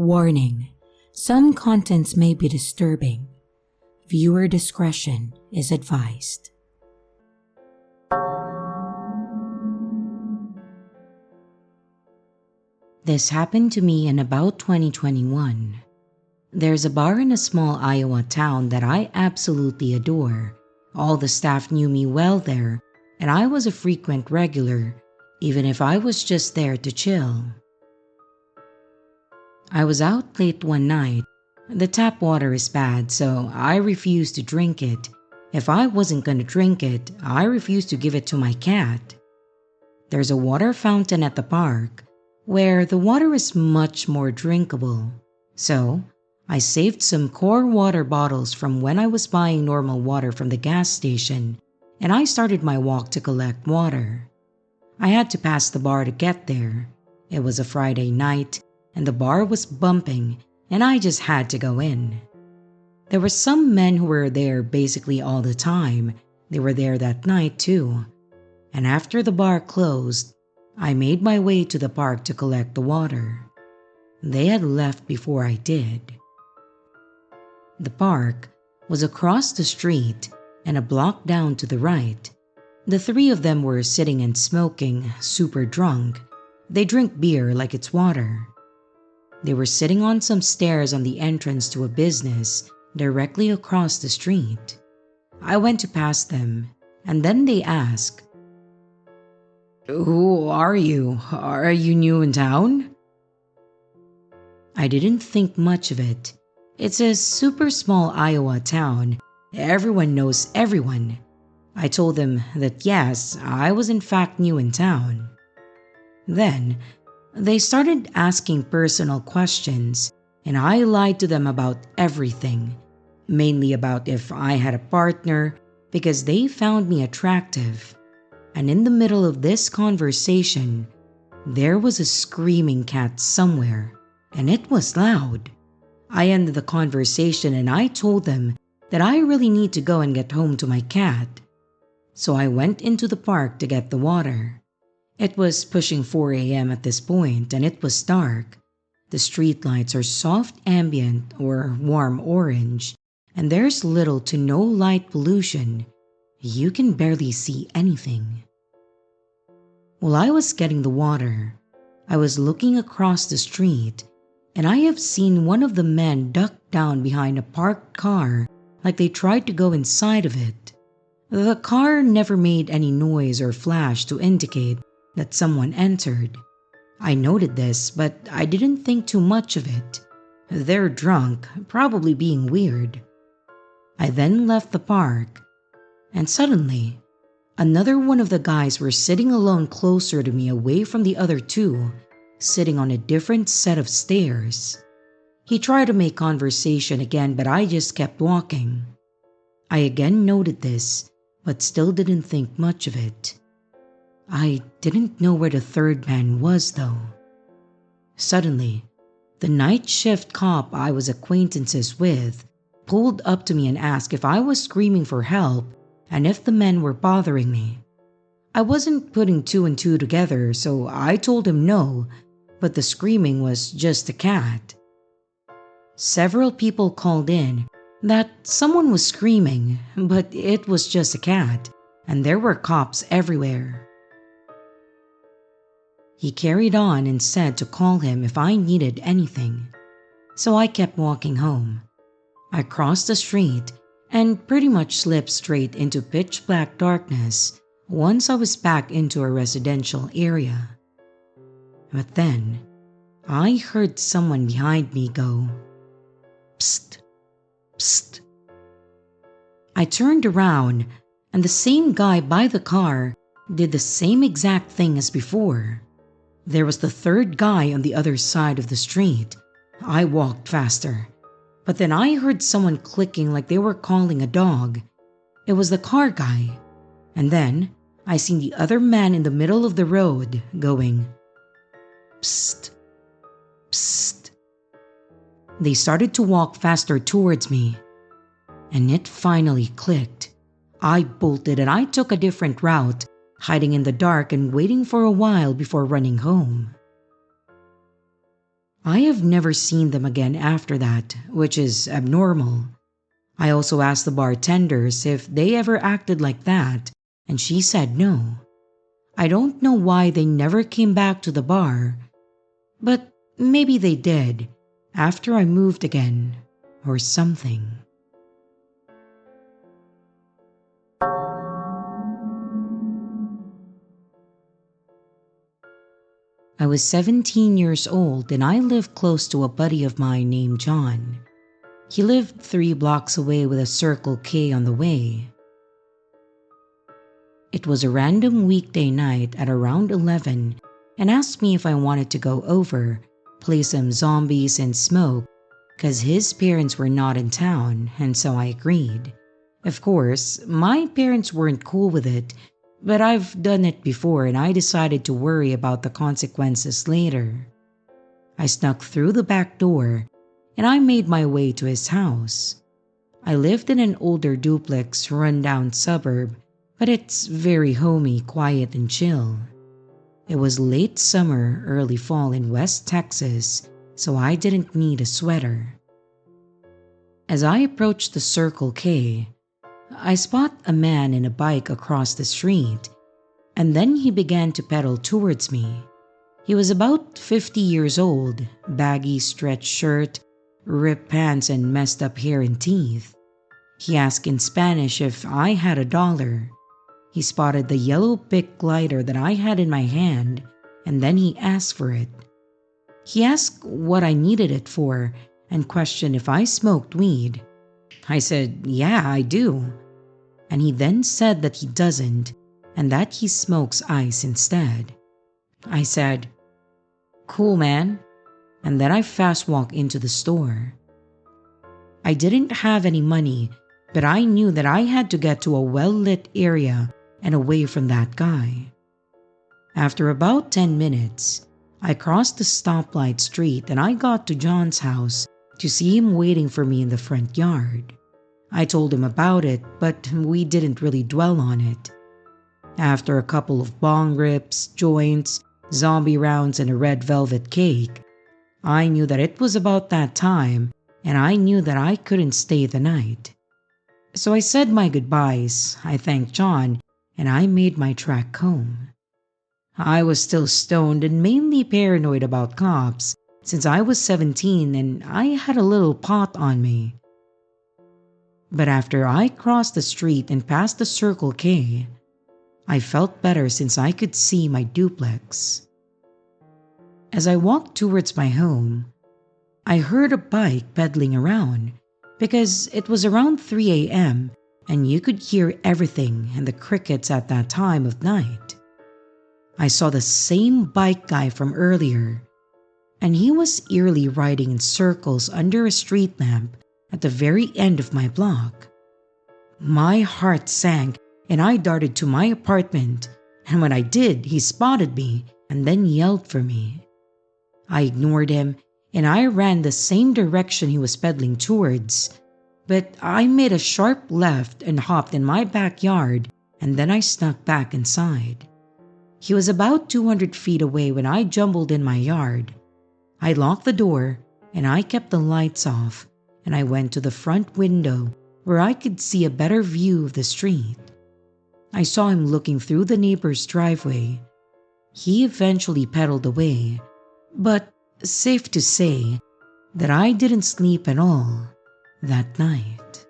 Warning: some contents may be disturbing. Viewer discretion is advised. This happened to me in about 2021. There's a bar in a small Iowa town that I absolutely adore. All the staff knew me well there, and I was a frequent regular, even if I was just there to chill. I was out late one night. The tap water is bad, so I refused to drink it. If I wasn't gonna drink it, I refused to give it to my cat. There's a water fountain at the park, where the water is much more drinkable. So, I saved some core water bottles from when I was buying normal water from the gas station, and I started my walk to collect water. I had to pass the bar to get there. It was a Friday night, and the bar was bumping, and I just had to go in. There were some men who were there basically all the time. They were there that night too. And after the bar closed, I made my way to the park to collect the water. They had left before I did. The park was across the street and a block down to the right. The three of them were sitting and smoking, super drunk. They drink beer like it's water. They were sitting on some stairs on the entrance to a business directly across the street. I went to pass them, and then they asked, "Who are you? Are you new in town?" I didn't think much of it. It's a super small Iowa town. Everyone knows everyone. I told them that yes, I was in fact new in town. Then, they started asking personal questions, and I lied to them about everything, mainly about if I had a partner, because they found me attractive. And in the middle of this conversation, there was a screaming cat somewhere, and it was loud. I ended the conversation and I told them that I really need to go and get home to my cat. So I went into the park to get the water. It was pushing 4 a.m. at this point, and it was dark. The streetlights are soft ambient or warm orange, and there's little to no light pollution. You can barely see anything. While I was getting the water, I was looking across the street, and I have seen one of the men duck down behind a parked car like they tried to go inside of it. The car never made any noise or flash to indicate that someone entered. I noted this, but I didn't think too much of it. They're drunk, probably being weird. I then left the park, and suddenly, another one of the guys were sitting alone closer to me, away from the other two, sitting on a different set of stairs. He tried to make conversation again, but I just kept walking. I again noted this, but still didn't think much of it. I didn't know where the third man was though. Suddenly, the night shift cop I was acquaintances with pulled up to me and asked if I was screaming for help and if the men were bothering me. I wasn't putting two and two together, so I told him no, but the screaming was just a cat. Several people called in that someone was screaming, but it was just a cat, and there were cops everywhere. He carried on and said to call him if I needed anything, so I kept walking home. I crossed the street and pretty much slipped straight into pitch black darkness once I was back into a residential area. But then, I heard someone behind me go, "Psst, psst." I turned around, and the same guy by the car did the same exact thing as before. There was the third guy on the other side of the street. I walked faster, but then I heard someone clicking like they were calling a dog. It was the car guy. And then I seen the other man in the middle of the road going, "Psst, psst." They started to walk faster towards me, and it finally clicked. I bolted and I took a different route, hiding in the dark and waiting for a while before running home. I have never seen them again after that, which is abnormal. I also asked the bartenders if they ever acted like that, and she said no. I don't know why they never came back to the bar, but maybe they did after I moved again or something. I was 17 years old and I lived close to a buddy of mine named John. He lived 3 blocks away with a Circle K on the way. It was a random weekday night at around 11 and asked me if I wanted to go over, play some zombies and smoke because his parents were not in town, and so I agreed. Of course, my parents weren't cool with it, but I've done it before and I decided to worry about the consequences later. I snuck through the back door and I made my way to his house. I lived in an older duplex rundown suburb, but it's very homey, quiet and chill. It was late summer, early fall in West Texas, so I didn't need a sweater. As I approached the Circle K, I spot a man in a bike across the street, and then he began to pedal towards me. He was about 50 years old, baggy stretch shirt, ripped pants and messed up hair and teeth. He asked in Spanish if I had $1. He spotted the yellow Bic lighter that I had in my hand, and then he asked for it. He asked what I needed it for and questioned if I smoked weed. I said, yeah, I do. And he then said that he doesn't and that he smokes ice instead. I said, cool man, and then I fast walked into the store. I didn't have any money, but I knew that I had to get to a well-lit area and away from that guy. After about 10 minutes, I crossed the stoplight street and I got to John's house to see him waiting for me in the front yard. I told him about it, but we didn't really dwell on it. After a couple of bong rips, joints, zombie rounds, and a red velvet cake, I knew that it was about that time and I knew that I couldn't stay the night. So I said my goodbyes, I thanked John, and I made my trek home. I was still stoned and mainly paranoid about cops since I was 17 and I had a little pot on me. But after I crossed the street and passed the Circle K, I felt better since I could see my duplex. As I walked towards my home, I heard a bike pedaling around because it was around 3 a.m. and you could hear everything and the crickets at that time of night. I saw the same bike guy from earlier, and he was eerily riding in circles under a street lamp at the very end of my block. My heart sank and I darted to my apartment, and when I did, he spotted me and then yelled for me. I ignored him and I ran the same direction he was pedaling towards, but I made a sharp left and hopped in my backyard, and then I snuck back inside. He was about 200 feet away when I jumbled in my yard. I locked the door and I kept the lights off, and I went to the front window where I could see a better view of the street. I saw him looking through the neighbor's driveway. He eventually pedaled away, but safe to say that I didn't sleep at all that night.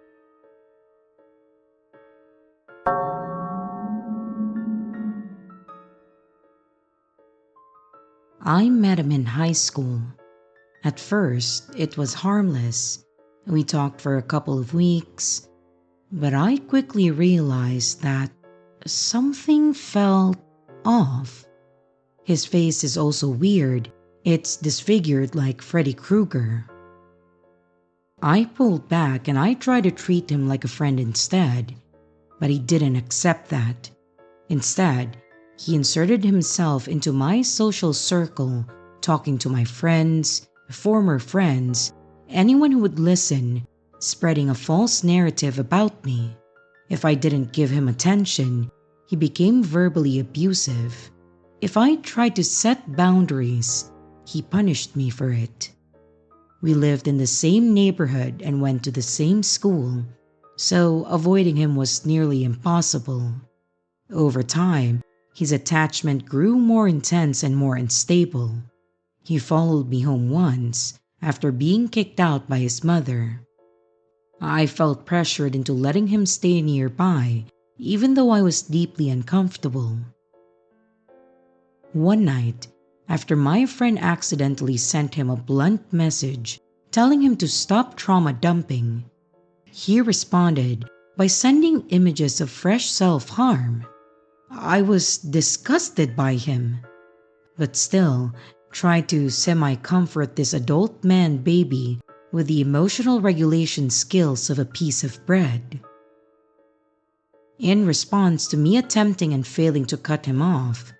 I met him in high school. At first, it was harmless. We talked for a couple of weeks, but I quickly realized that something felt off. His face is also weird. It's disfigured like Freddy Krueger. I pulled back and I tried to treat him like a friend instead, but he didn't accept that. Instead, he inserted himself into my social circle, talking to my friends, former friends, anyone who would listen, spreading a false narrative about me. If I didn't give him attention, he became verbally abusive. If I tried to set boundaries, He punished me for it. We lived in the same neighborhood and went to the same school, so avoiding him was nearly impossible. Over time, his attachment grew more intense and more unstable. He followed me home once after being kicked out by his mother. I felt pressured into letting him stay nearby, even though I was deeply uncomfortable. One night, after my friend accidentally sent him a blunt message telling him to stop trauma dumping, he responded by sending images of fresh self-harm. I was disgusted by him, but still tried to semi-comfort this adult man baby with the emotional regulation skills of a piece of bread. In response to me attempting and failing to cut him off,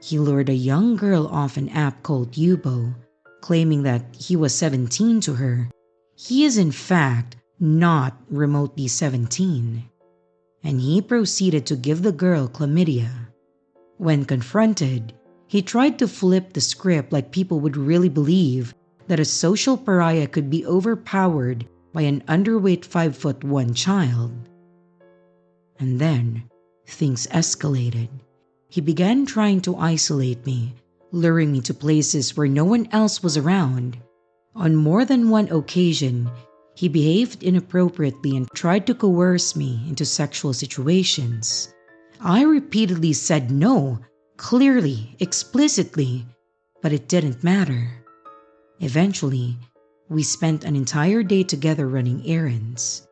he lured a young girl off an app called Yubo, claiming that he was 17 to her. He is in fact not remotely 17. And he proceeded to give the girl chlamydia. When confronted, he tried to flip the script like people would really believe that a social pariah could be overpowered by an underweight 5'1" child. And then, things escalated. He began trying to isolate me, luring me to places where no one else was around. On more than one occasion, he behaved inappropriately and tried to coerce me into sexual situations. I repeatedly said no, clearly, explicitly, but it didn't matter. Eventually, we spent an entire day together running errands.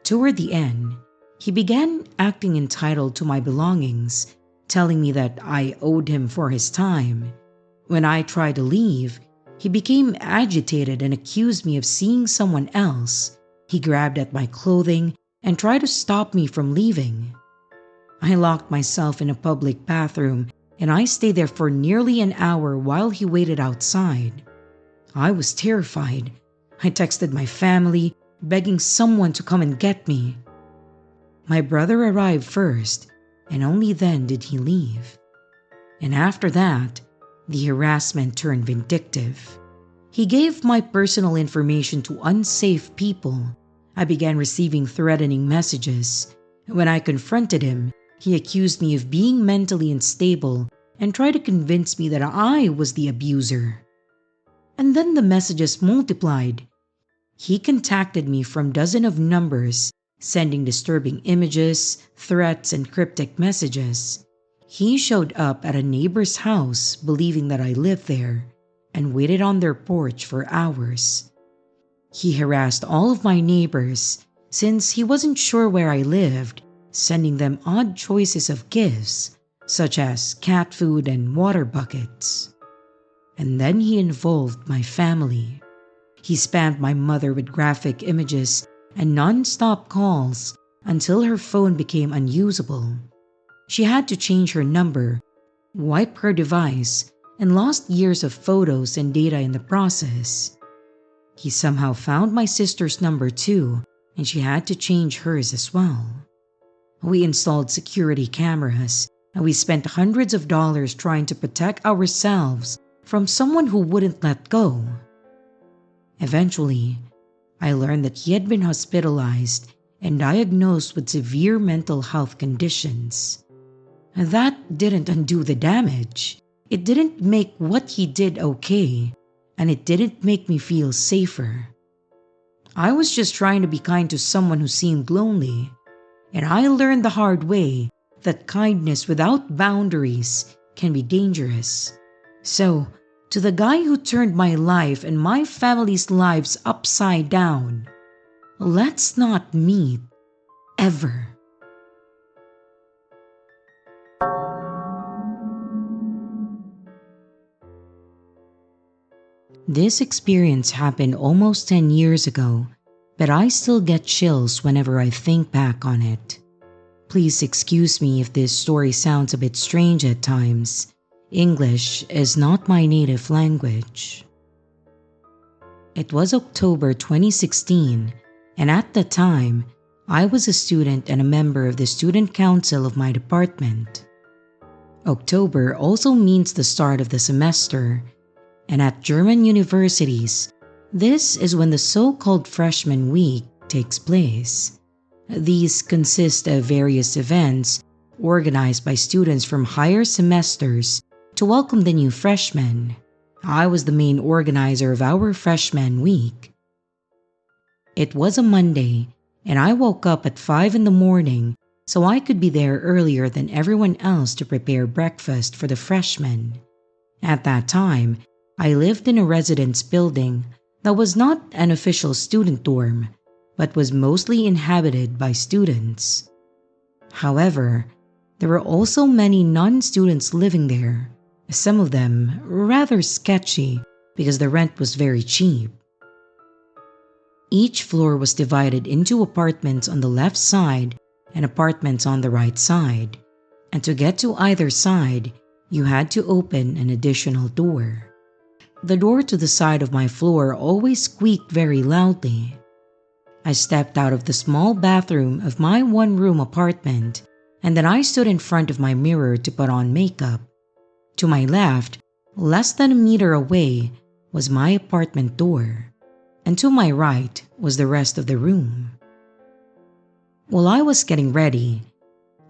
Toward the end, he began acting entitled to my belongings, telling me that I owed him for his time. When I tried to leave, he became agitated and accused me of seeing someone else. He grabbed at my clothing and tried to stop me from leaving. I locked myself in a public bathroom and I stayed there for nearly an hour while he waited outside. I was terrified. I texted my family, begging someone to come and get me. My brother arrived first, and only then did he leave. And after that, the harassment turned vindictive. He gave my personal information to unsafe people. I began receiving threatening messages. When I confronted him, he accused me of being mentally unstable and tried to convince me that I was the abuser. And then the messages multiplied. He contacted me from dozens of numbers, sending disturbing images, threats, and cryptic messages. He showed up at a neighbor's house believing that I lived there and waited on their porch for hours. He harassed all of my neighbors since he wasn't sure where I lived, sending them odd choices of gifts such as cat food and water buckets. And then he involved my family. He spammed my mother with graphic images and non-stop calls until her phone became unusable. She had to change her number, wipe her device, and lost years of photos and data in the process. He somehow found my sister's number too, and she had to change hers as well. We installed security cameras, and we spent hundreds of dollars trying to protect ourselves from someone who wouldn't let go. Eventually, I learned that he had been hospitalized and diagnosed with severe mental health conditions. That didn't undo the damage. It didn't make what he did okay, and it didn't make me feel safer. I was just trying to be kind to someone who seemed lonely, and I learned the hard way that kindness without boundaries can be dangerous. So, to the guy who turned my life and my family's lives upside down, let's not meet ever. This experience happened almost 10 years ago, but I still get chills whenever I think back on it. Please excuse me if this story sounds a bit strange at times. English is not my native language. It was October 2016, and at the time, I was a student and a member of the student council of my department. October also means the start of the semester, And at German universities, this is when the so-called freshman week takes place. These consist of various events organized by students from higher semesters to welcome the new freshmen. I was the main organizer of our freshman week. It was a Monday, and I woke up at 5 in the morning so I could be there earlier than everyone else to prepare breakfast for the freshmen. At that time, I lived in a residence building that was not an official student dorm, but was mostly inhabited by students. However, there were also many non-students living there, some of them rather sketchy because the rent was very cheap. Each floor was divided into apartments on the left side and apartments on the right side, and to get to either side, you had to open an additional door. The door to the side of my floor always squeaked very loudly. I stepped out of the small bathroom of my one-room apartment, and then I stood in front of my mirror to put on makeup. To my left, less than a meter away, was my apartment door, and to my right was the rest of the room. While I was getting ready,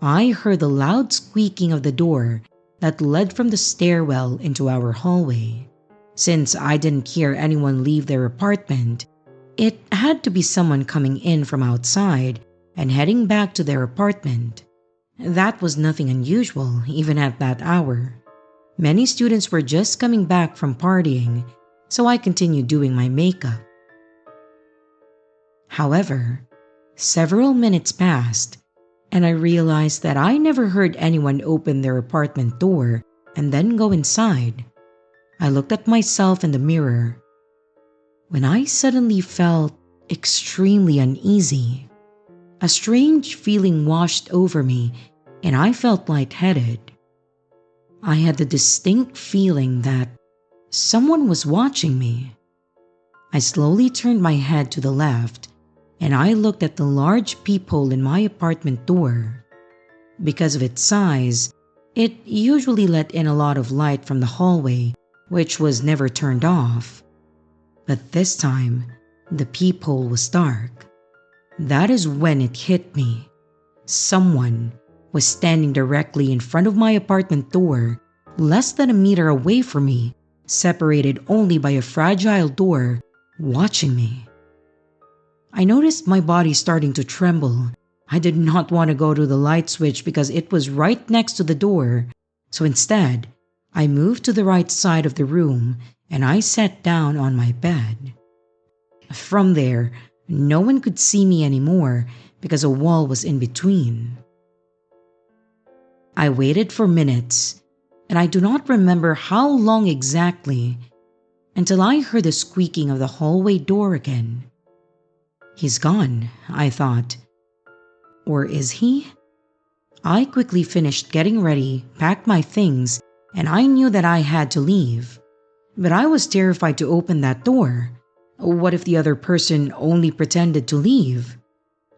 I heard the loud squeaking of the door that led from the stairwell into our hallway. Since I didn't hear anyone leave their apartment, it had to be someone coming in from outside and heading back to their apartment. That was nothing unusual, even at that hour. Many students were just coming back from partying, so I continued doing my makeup. However, several minutes passed, and I realized that I never heard anyone open their apartment door and then go inside. I looked at myself in the mirror when I suddenly felt extremely uneasy. A strange feeling washed over me, and I felt lightheaded. I had the distinct feeling that someone was watching me. I slowly turned my head to the left, and I looked at the large peephole in my apartment door. Because of its size, it usually let in a lot of light from the hallway, which was never turned off. But this time, the peephole was dark. That is when it hit me. Someone was standing directly in front of my apartment door, less than a meter away from me, separated only by a fragile door, watching me. I noticed my body starting to tremble. I did not want to go to the light switch because it was right next to the door, so instead, I moved to the right side of the room and I sat down on my bed. From there, no one could see me anymore because a wall was in between. I waited for minutes, and I do not remember how long exactly, until I heard the squeaking of the hallway door again. He's gone, I thought. Or is he? I quickly finished getting ready, packed my things, and I knew that I had to leave. But I was terrified to open that door. What if the other person only pretended to leave?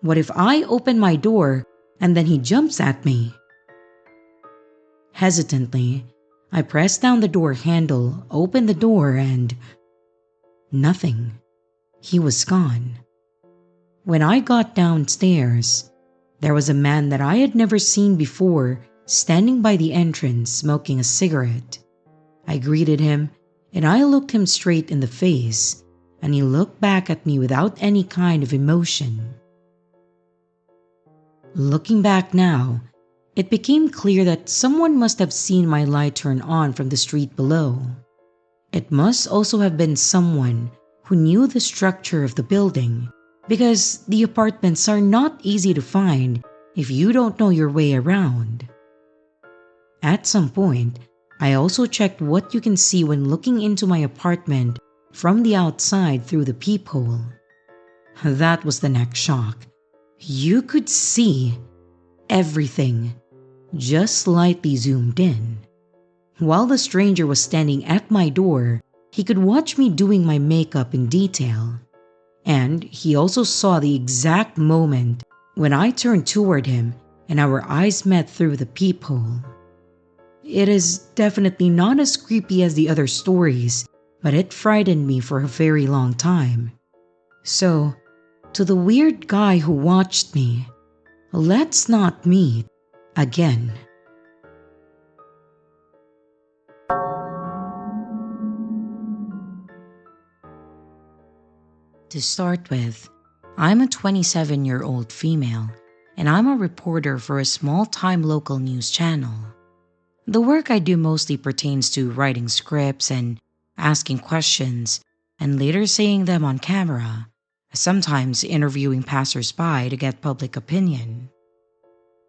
What if I open my door and then he jumps at me? Hesitantly, I pressed down the door handle, opened the door, and nothing. He was gone. When I got downstairs, there was a man that I had never seen before standing by the entrance smoking a cigarette. I greeted him and I looked him straight in the face, and he looked back at me without any kind of emotion. Looking back now, it became clear that someone must have seen my light turn on from the street below. It must also have been someone who knew the structure of the building, because the apartments are not easy to find if you don't know your way around. At some point, I also checked what you can see when looking into my apartment from the outside through the peephole. That was the next shock. You could see everything, just slightly zoomed in. While the stranger was standing at my door, he could watch me doing my makeup in detail. And he also saw the exact moment when I turned toward him and our eyes met through the peephole. It is definitely not as creepy as the other stories, but it frightened me for a very long time. So, to the weird guy who watched me, let's not meet again. To start with, I'm a 27-year-old female, and I'm a reporter for a small-time local news channel. The work I do mostly pertains to writing scripts and asking questions, and later saying them on camera, sometimes interviewing passersby to get public opinion.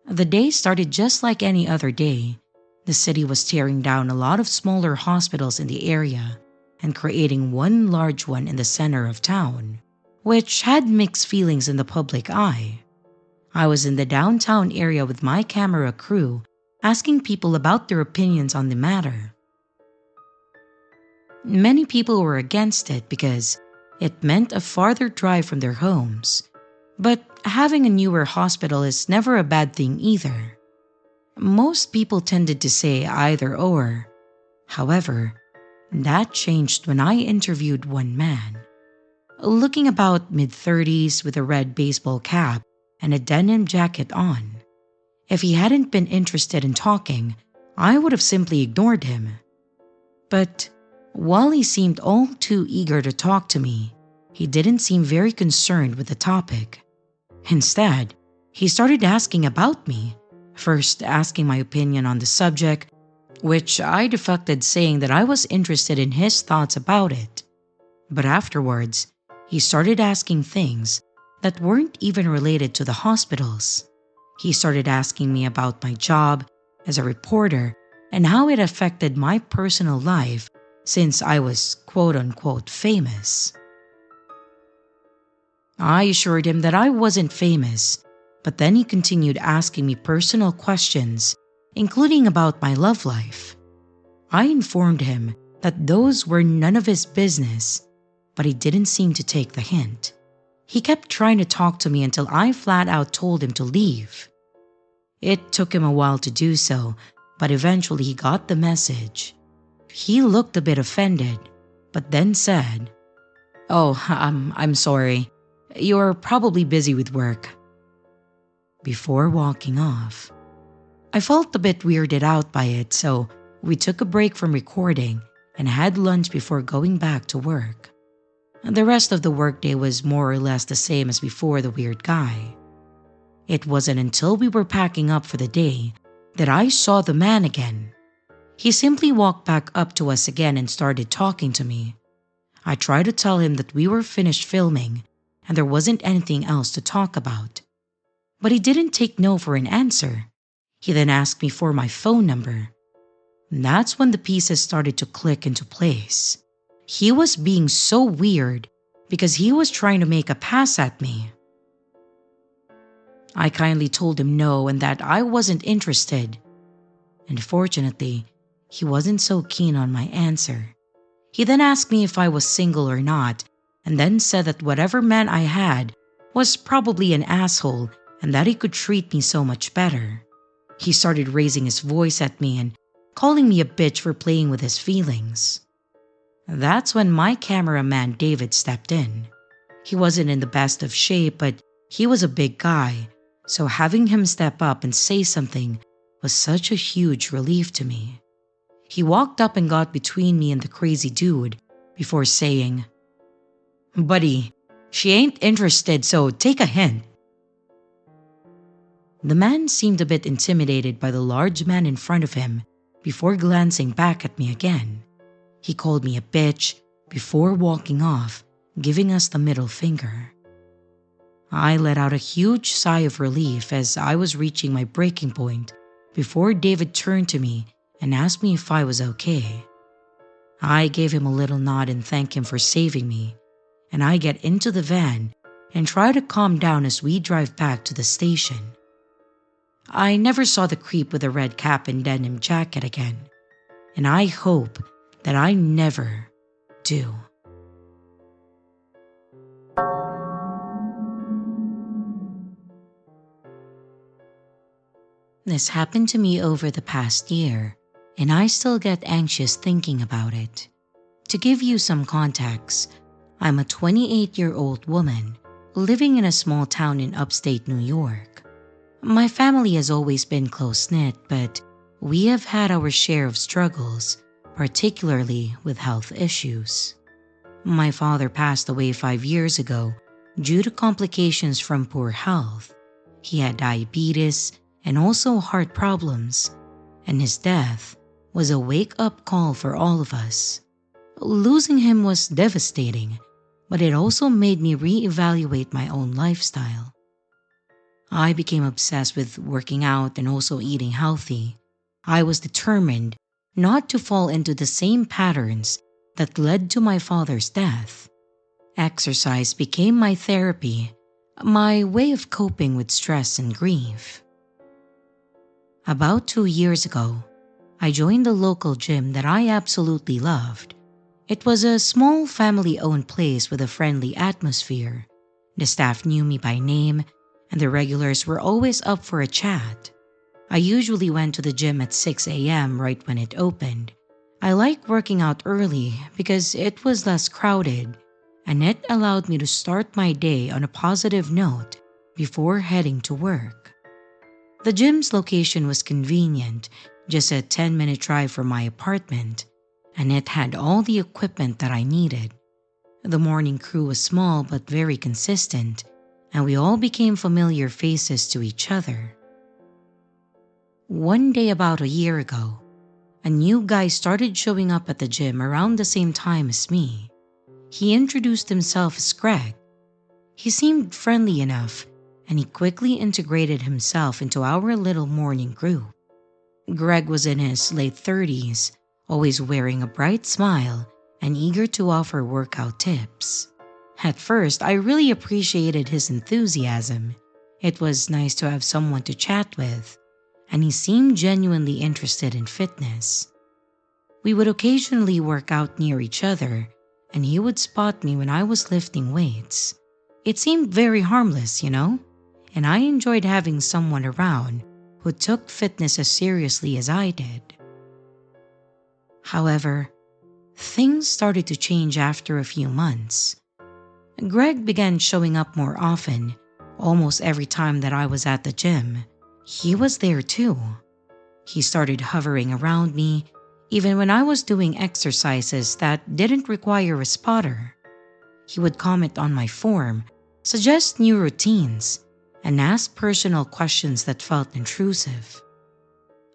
The day started just like any other day. The city was tearing down a lot of smaller hospitals in the area and creating one large one in the center of town, which had mixed feelings in the public eye. I was in the downtown area with my camera crew, asking people about their opinions on the matter. Many people were against it because it meant a farther drive from their homes, but having a newer hospital is never a bad thing either. Most people tended to say either or. However, that changed when I interviewed one man. Looking about mid-30s with a red baseball cap and a denim jacket on. If he hadn't been interested in talking, I would have simply ignored him. But while he seemed all too eager to talk to me, he didn't seem very concerned with the topic. Instead, he started asking about me, first asking my opinion on the subject, which I deflected saying that I was interested in his thoughts about it. But afterwards, he started asking things that weren't even related to the hospitals. He started asking me about my job as a reporter and how it affected my personal life since I was quote-unquote famous. I assured him that I wasn't famous, but then he continued asking me personal questions, including about my love life. I informed him that those were none of his business, but he didn't seem to take the hint. He kept trying to talk to me until I flat out told him to leave. It took him a while to do so, but eventually he got the message. He looked a bit offended, but then said, "Oh, I'm sorry. You're probably busy with work," before walking off. I felt a bit weirded out by it, so we took a break from recording and had lunch before going back to work. The rest of the workday was more or less the same as before the weird guy. It wasn't until we were packing up for the day that I saw the man again. He simply walked back up to us again and started talking to me. I tried to tell him that we were finished filming and there wasn't anything else to talk about. But he didn't take no for an answer. He then asked me for my phone number. That's when the pieces started to click into place. He was being so weird because he was trying to make a pass at me. I kindly told him no and that I wasn't interested. Unfortunately, he wasn't so keen on my answer. He then asked me if I was single or not, and then said that whatever man I had was probably an asshole and that he could treat me so much better. He started raising his voice at me and calling me a bitch for playing with his feelings. That's when my cameraman David stepped in. He wasn't in the best of shape, but he was a big guy, so having him step up and say something was such a huge relief to me. He walked up and got between me and the crazy dude before saying, "Buddy, she ain't interested, so take a hint." The man seemed a bit intimidated by the large man in front of him before glancing back at me again. He called me a bitch before walking off, giving us the middle finger. I let out a huge sigh of relief as I was reaching my breaking point before David turned to me and asked me if I was okay. I gave him a little nod and thanked him for saving me, and I get into the van and try to calm down as we drive back to the station. I never saw the creep with a red cap and denim jacket again, and I hope that I never do. This happened to me over the past year, and I still get anxious thinking about it. To give you some context, I'm a 28-year-old woman living in a small town in upstate New York. My family has always been close-knit, but we have had our share of struggles, particularly with health issues. My father passed away 5 years ago due to complications from poor health. He had diabetes and also heart problems, and his death was a wake-up call for all of us. Losing him was devastating, but it also made me reevaluate my own lifestyle. I became obsessed with working out and also eating healthy. I was determined not to fall into the same patterns that led to my father's death. Exercise became my therapy, my way of coping with stress and grief. About 2 years ago, I joined the local gym that I absolutely loved. It was a small family-owned place with a friendly atmosphere. The staff knew me by name, and the regulars were always up for a chat. I usually went to the gym at 6 a.m. right when it opened. I like working out early because it was less crowded, and it allowed me to start my day on a positive note before heading to work. The gym's location was convenient, just a 10-minute drive from my apartment, and it had all the equipment that I needed. The morning crew was small but very consistent, and we all became familiar faces to each other. One day about a year ago, a new guy started showing up at the gym around the same time as me. He introduced himself as Greg. He seemed friendly enough, and he quickly integrated himself into our little morning group. Greg was in his late 30s, always wearing a bright smile and eager to offer workout tips. At first, I really appreciated his enthusiasm. It was nice to have someone to chat with, and he seemed genuinely interested in fitness. We would occasionally work out near each other, and he would spot me when I was lifting weights. It seemed very harmless, and I enjoyed having someone around who took fitness as seriously as I did. However, things started to change after a few months. Greg began showing up more often. Almost every time that I was at the gym, he was there too. He started hovering around me, even when I was doing exercises that didn't require a spotter. He would comment on my form, suggest new routines, and ask personal questions that felt intrusive.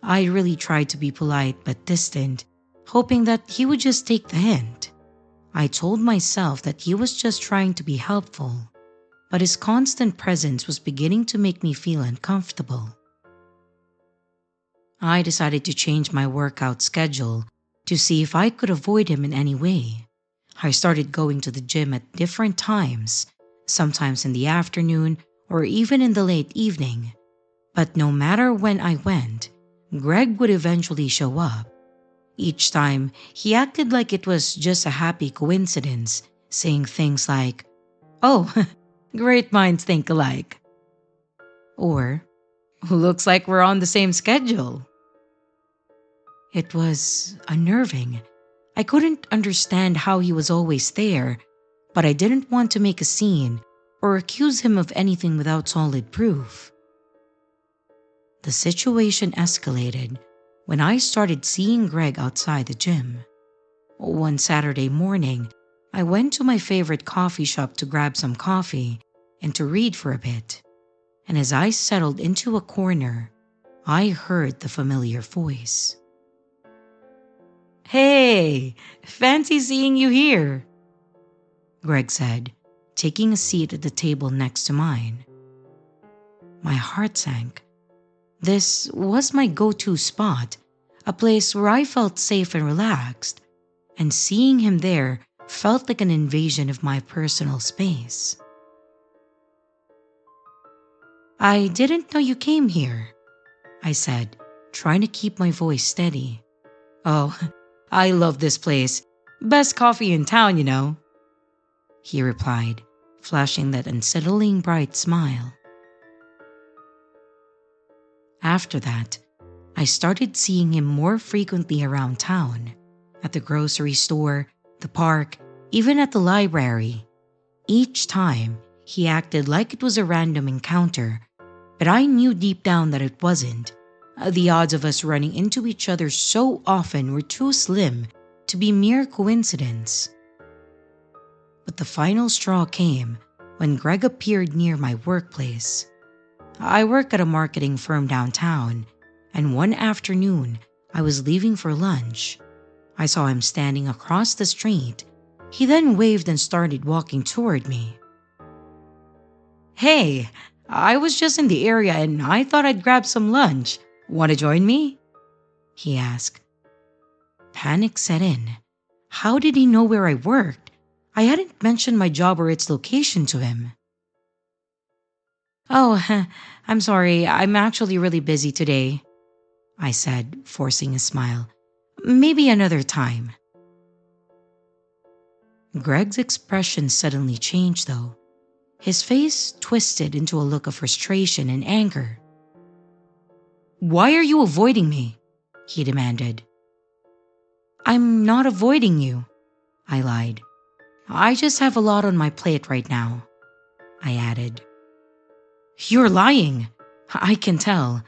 I really tried to be polite but distant, hoping that he would just take the hint. I told myself that he was just trying to be helpful, but his constant presence was beginning to make me feel uncomfortable. I decided to change my workout schedule to see if I could avoid him in any way. I started going to the gym at different times, sometimes in the afternoon or even in the late evening. But no matter when I went, Greg would eventually show up. Each time, he acted like it was just a happy coincidence, saying things like, "Oh, great minds think alike." Or, "Looks like we're on the same schedule." It was unnerving. I couldn't understand how he was always there, but I didn't want to make a scene or accuse him of anything without solid proof. The situation escalated when I started seeing Greg outside the gym. One Saturday morning, I went to my favorite coffee shop to grab some coffee and to read for a bit. And as I settled into a corner, I heard the familiar voice. "Hey, fancy seeing you here," Greg said, taking a seat at the table next to mine. My heart sank. This was my go-to spot, a place where I felt safe and relaxed, and seeing him there felt like an invasion of my personal space. "I didn't know you came here," I said, trying to keep my voice steady. "Oh, I love this place. Best coffee in town, he replied, flashing that unsettling bright smile. After that, I started seeing him more frequently around town, at the grocery store, the park, even at the library. Each time, he acted like it was a random encounter, but I knew deep down that it wasn't. The odds of us running into each other so often were too slim to be mere coincidence. But the final straw came when Greg appeared near my workplace. I work at a marketing firm downtown, and one afternoon I was leaving for lunch. I saw him standing across the street. He then waved and started walking toward me. "Hey, I was just in the area and I thought I'd grab some lunch. Want to join me?" he asked. Panic set in. How did he know where I worked? I hadn't mentioned my job or its location to him. "Oh, I'm sorry, I'm actually really busy today," I said, forcing a smile. "Maybe another time." Greg's expression suddenly changed though. His face twisted into a look of frustration and anger. "Why are you avoiding me?" he demanded. "I'm not avoiding you," I lied. "I just have a lot on my plate right now," I added. "You're lying. I can tell.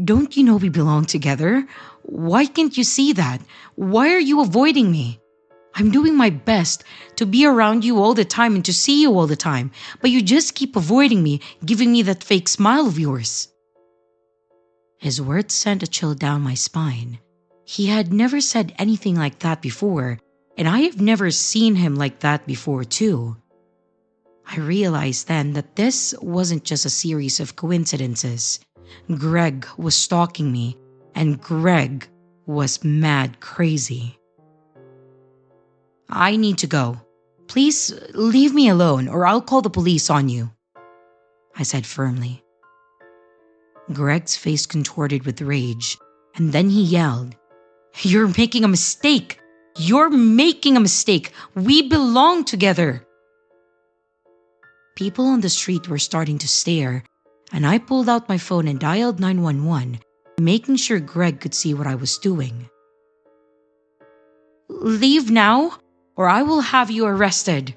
Don't you know we belong together? Why can't you see that? Why are you avoiding me? I'm doing my best to be around you all the time and to see you all the time, but you just keep avoiding me, giving me that fake smile of yours." His words sent a chill down my spine. He had never said anything like that before, and I have never seen him like that before too. I realized then that this wasn't just a series of coincidences. Greg was stalking me, and Greg was mad crazy. "I need to go. Please leave me alone or I'll call the police on you," I said firmly. Greg's face contorted with rage, and then he yelled, "You're making a mistake! You're making a mistake! We belong together!" People on the street were starting to stare, and I pulled out my phone and dialed 911, making sure Greg could see what I was doing. "Leave now, or I will have you arrested,"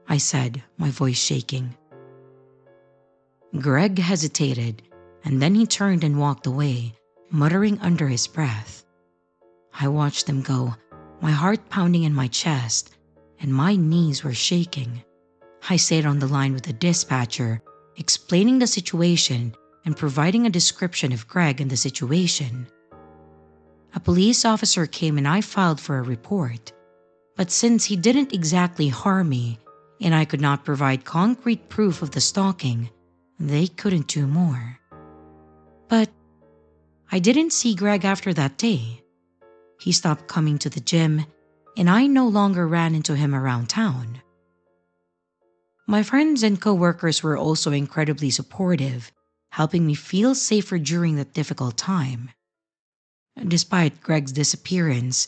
I said, my voice shaking. Greg hesitated, and then he turned and walked away, muttering under his breath. I watched him go, my heart pounding in my chest, and my knees were shaking. I stayed on the line with the dispatcher, explaining the situation and providing a description of Greg and the situation. A police officer came and I filed for a report. But since he didn't exactly harm me, and I could not provide concrete proof of the stalking, they couldn't do more. But I didn't see Greg after that day. He stopped coming to the gym, and I no longer ran into him around town. My friends and coworkers were also incredibly supportive, helping me feel safer during that difficult time. Despite Greg's disappearance,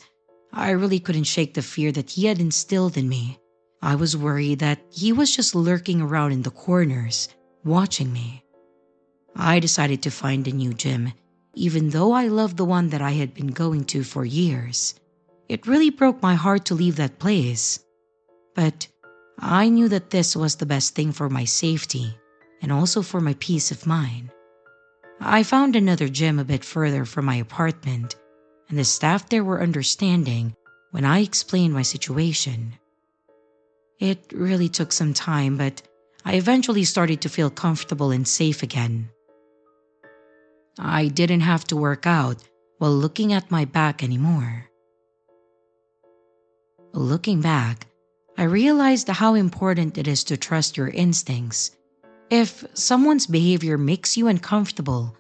I really couldn't shake the fear that he had instilled in me. I was worried that he was just lurking around in the corners, watching me. I decided to find a new gym, even though I loved the one that I had been going to for years. It really broke my heart to leave that place. But I knew that this was the best thing for my safety and also for my peace of mind. I found another gym a bit further from my apartment, and the staff there were understanding when I explained my situation. It really took some time, but I eventually started to feel comfortable and safe again. I didn't have to work out while looking at my back anymore. Looking back, I realized how important it is to trust your instincts. If someone's behavior makes you uncomfortable,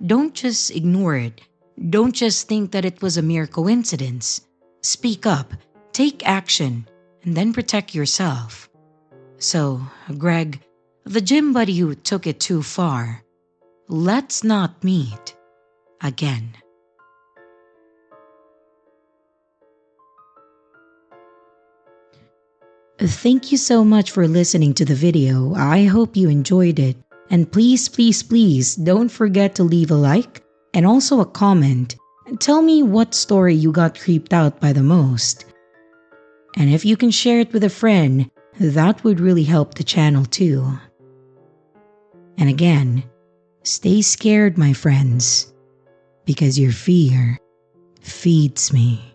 don't just ignore it. Don't just think that it was a mere coincidence. Speak up, take action, and then protect yourself. So, Greg, the gym buddy who took it too far, let's not meet again. Thank you so much for listening to the video. I hope you enjoyed it. And please, please, please don't forget to leave a like and also a comment. Tell me what story you got creeped out by the most. And if you can share it with a friend, that would really help the channel too. And again, stay scared, my friends, because your fear feeds me.